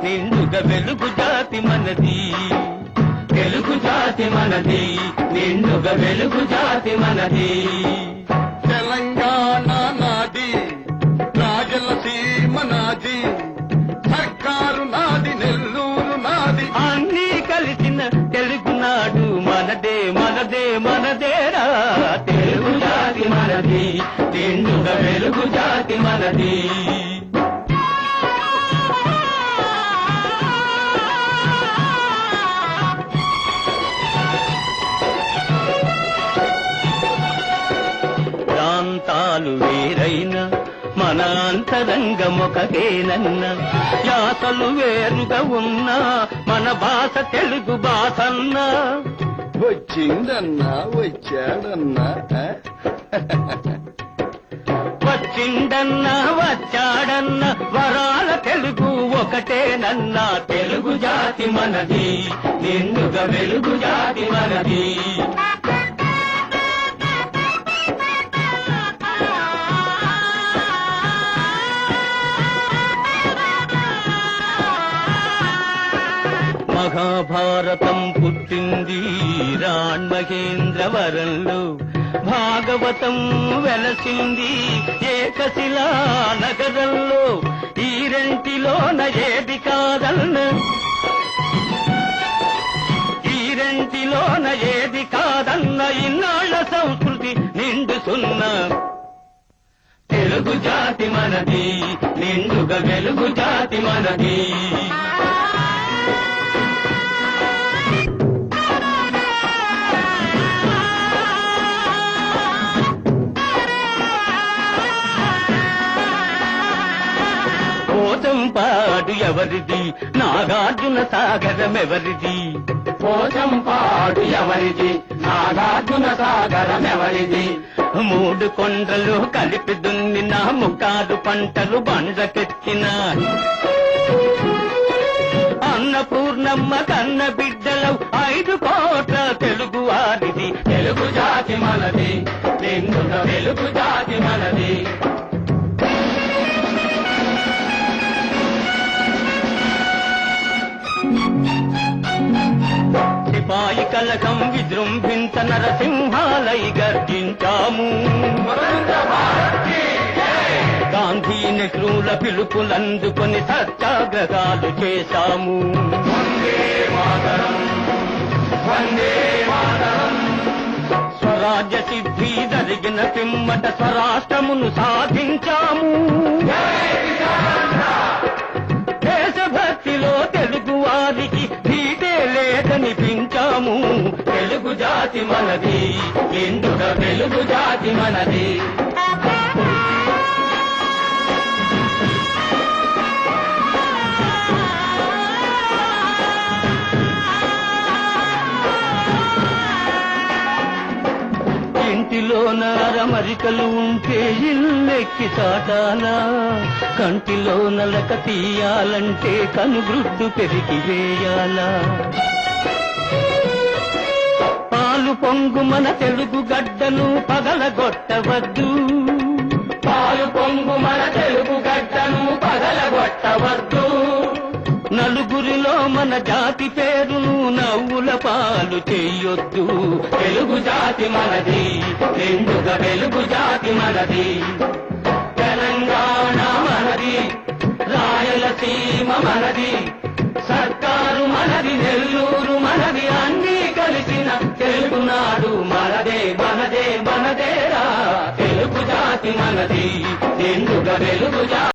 నిండుగా వెలుగు జాతి మనది. తెలుగు జాతి మనది, నిండుగా వెలుగు జాతి మనది. తెలంగాణ నాది, రాయలసీమ నాది, సర్కారు నాది, నెల్లూరు నాది, అన్నీ కలిసిన తెలుగునాడు మనదే మనదే మనదేరా. తెలుగు జాతి మనది, నిండుగా వెలుగు జాతి మనది. ప్రాంతాలు వేరైనా మన అంతరంగమొకటేనన్న, యాసలు వేరుగా ఉన్నా మన భాష తెలుగు భాషన్నా. వచ్చిందన్నా వచ్చాడన్నా, వచ్చిండన్నా వచ్చాడన్నా వరాల తెలుగు ఒకటేనన్నా. తెలుగు జాతి మనది, నిండుగా వెలుగు జాతి మనది. మహాభారతం పుట్టింది రాణ్మహేంద్రవరంలో, భాగవతం వెలసింది ఏకశిలా నగరంలో. ఈ రెంటిలోన ఏది కాదన్న, ఈ రెంటిలోన ఏది కాదన్న ఇన్నాళ్ల సంస్కృతి నిండుసున్న. తెలుగు జాతి మనది, నిండుగా వెలుగు జాతి మనది. పోచంపాడు ఎవరిది, నాగార్జున సాగరం ఎవరిది. పోచంపాడు ఎవరిది, నాగార్జున సాగరం ఎవరిది. మూడు కొండలు కలిపి దున్నిన ముక్కారు పంటలు బండకెత్తిన అన్నపూర్ణమ్మ కన్న బిడ్డలు 5 కోట్ల తెలుగు వారిది. తెలుగు జాతి మనది, నిండుగా వెలుగు జాతి మనది. సిపాయి కలకం విజృంభించ నరసింహాలై గర్జించాము. గాంధీ నెహ్రూల పిలుపులందుకొని సత్యాగ్రహాలు చేశాము. స్వరాజ్య సిద్ధి జరిగిన పిమ్మట స్వరాష్ట్రమును సాధించాము. దేశభక్తిలో తెలుగు వారికి భీతే లేదనిపించాము. తెలుగు జాతి మనది, నిండుగా వెలుగు జాతి మనది. ఇంటిలోన అరమరికలు ఉంటే ఇల్లెక్కి చాటానా, కంటిలో నలక తీయాలంటే కనుగ్రుడ్డు పెరిగి వేయాలా. పాలు పొంగు మన తెలుగు గడ్డను పగలగొట్టవద్దు, పాలు పొంగు మన తెలుగు గడ్డను పగలగొట్టవద్దు. నలుగురిలో మన జాతి పేరును నవ్వుల పాలు చెయ్యొద్దు. తెలుగు జాతి మనది, నిండుగా వెలుగు జాతి మనది. తెలంగాణ మనది, రాయలసీమ మనది, సర్కారు మనది, నెల్లూరు మనది, అన్నీ కలిసిన తెలుగునాడు మనదే మనదే మనదేరా. తెలుగు జాతి మనది, నిండుగా వెలుగు జాతి